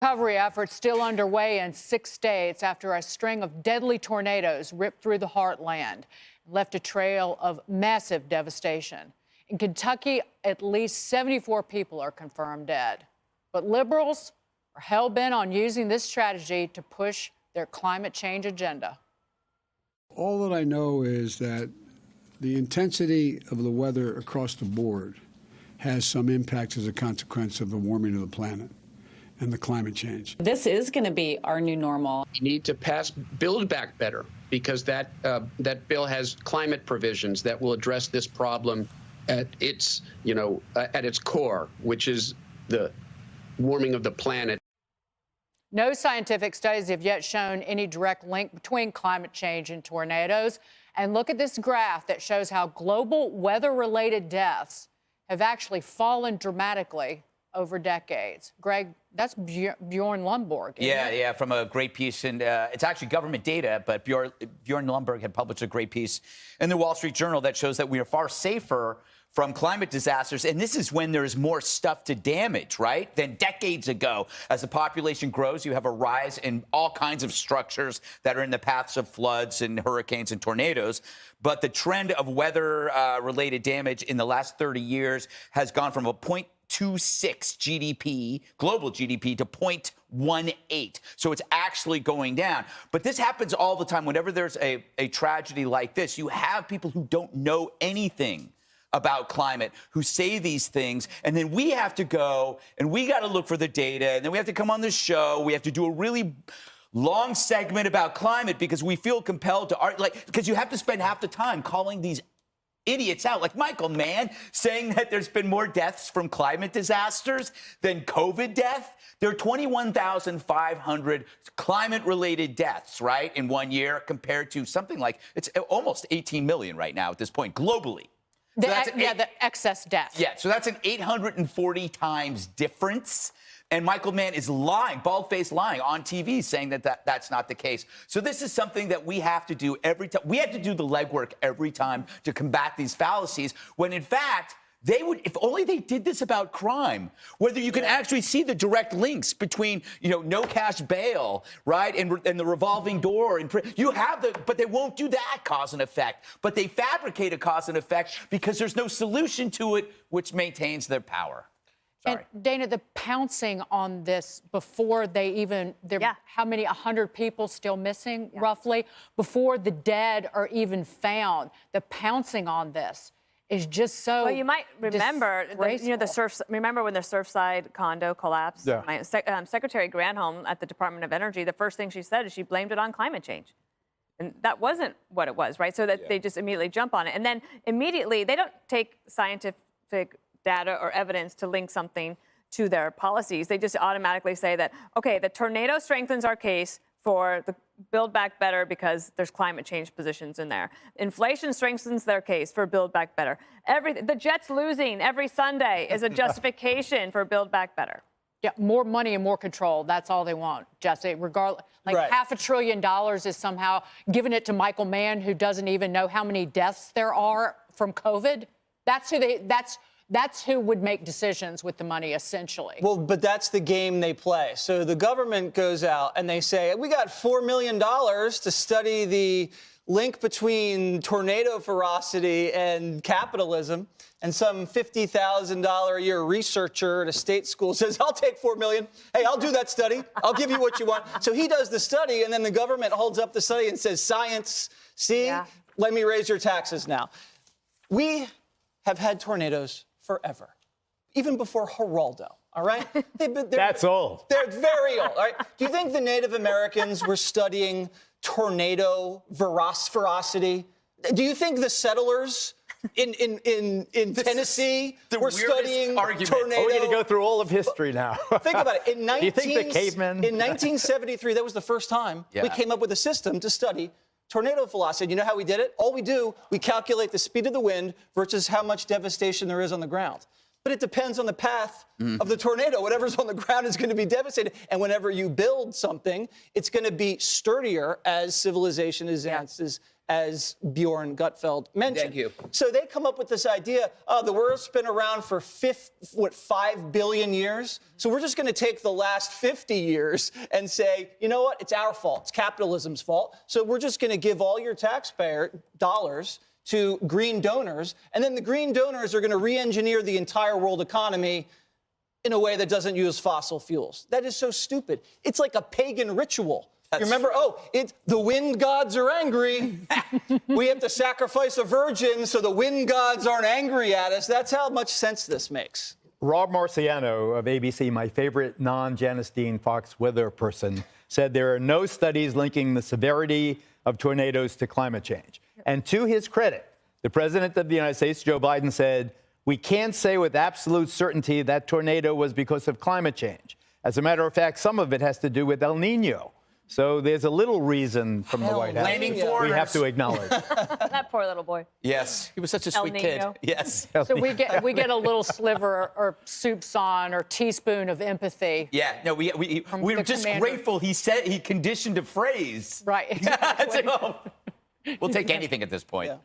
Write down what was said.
Recovery efforts still underway in 6 states after a string of deadly tornadoes ripped through the heartland and left a trail of massive devastation. In Kentucky, at least 74 people are confirmed dead. But liberals are hell-bent on using this strategy to push their climate change agenda. All that I know is that the intensity of the weather across the board has some impacts as a consequence of the warming of the planet and the climate change. This is going to be our new normal. We need to pass Build Back Better because that bill has climate provisions that will address this problem at its core, which is the warming of the planet. No scientific studies have yet shown any direct link between climate change and tornadoes. And look at this graph that shows how global weather-related deaths have actually fallen dramatically over decades. Greg, that's Bjorn Lomborg. Yeah, from a great piece. And it's actually government data, but Bjorn Lomborg had published a great piece in the Wall Street Journal that shows that we are far safer from climate disasters. And this is when there's more stuff to damage, right, than decades ago. As the population grows, you have a rise in all kinds of structures that are in the paths of floods and hurricanes and tornadoes. But the trend of weather-related damage in the last 30 years has gone from a 0.26 GDP, global GDP, to 0.18. So it's actually going down. But this happens all the time. Whenever there's a tragedy like this, you have people who don't know anything about climate who say these things, and then we have to go and we got to look for the data, and then we have to come on this show. We have to do a really long segment about climate because we feel compelled to because you have to spend half the time calling these idiots out, like Michael Mann, saying that there's been more deaths from climate disasters than COVID death. There are 21,500 climate-related deaths, right, in 1 year compared to something like, it's almost 18 million right now at this point globally. So the excess deaths. Yeah, so that's an 840 times difference. And Michael Mann is lying, bald-faced lying on TV, saying that that's not the case. So this is something that we have to do every time. We have to do the legwork every time to combat these fallacies, when in fact, they would, if only they did this about crime, whether you can actually see the direct links between, no cash bail, right, and the revolving door. You have but they won't do that cause and effect. But they fabricate a cause and effect because there's no solution to it, which maintains their power. Sorry. And Dana, the pouncing on this before they even, how many, 100 people still missing, roughly, before the dead are even found, the pouncing on this is just so. Well, you might remember, remember when the Surfside condo collapsed? Yeah. Secretary Granholm at the Department of Energy, the first thing she said is she blamed it on climate change. And that wasn't what it was, right? So that they just immediately jump on it. And then immediately, they don't take scientific data or evidence to link something to their policies. They just automatically say that, okay, the tornado strengthens our case for the Build Back Better because there's climate change positions in there. Inflation strengthens their case for Build Back Better. The Jets losing every Sunday is a justification for Build Back Better. Yeah, more money and more control. That's all they want, Jesse. Regardless, $500 billion is somehow giving it to Michael Mann, who doesn't even know how many deaths there are from COVID. That's who would make decisions with the money, essentially. Well, but that's the game they play. So the government goes out and they say, we got $4 million to study the link between tornado ferocity and capitalism. And some $50,000 a year researcher at a state school says, I'll take $4 million. Hey, I'll do that study. I'll give you what you want. So he does the study, and then the government holds up the study and says, science, see, let me raise your taxes now. We have had tornadoes forever, even before Geraldo, all right? That's old. They're very old, all right? Do you think the Native Americans were studying tornado ferocity? Do you think the settlers in Tennessee were studying tornado? We're going to go through all of history now. Think about it. Do you think the cavemen? In 1973, that was the first time we came up with a system to study tornado velocity. You know how we did it? All we do, we calculate the speed of the wind versus how much devastation there is on the ground. But it depends on the path of the tornado. Whatever's on the ground is going to be devastated. And whenever you build something, it's going to be sturdier as civilization advances as Bjorn Gutfeld mentioned. Thank you. So they come up with this idea, the world's been around for 5 billion years. So we're just going to take the last 50 years and say, you know what? It's our fault. It's capitalism's fault. So we're just going to give all your taxpayer dollars to green donors. And then the green donors are going to re-engineer the entire world economy in a way that doesn't use fossil fuels. That is so stupid. It's like a pagan ritual. You remember, the wind gods are angry. We have to sacrifice a virgin so the wind gods aren't angry at us. That's how much sense this makes. Rob Marciano of ABC, my favorite non-Janice Dean Fox weather person, said there are no studies linking the severity of tornadoes to climate change. And to his credit, the president of the United States, Joe Biden, said, we can't say with absolute certainty that tornado was because of climate change. As a matter of fact, some of it has to do with El Nino. So there's a little reason from the White House. Blaming We foreigners. have to acknowledge. That poor little boy. Yes, he was such a sweet kid. Nino. Yes. So we get a little sliver or soupçon or teaspoon of empathy. Yeah, no, we were just commander. grateful he conditioned a phrase. Right, exactly. We'll take anything at this point. Yeah.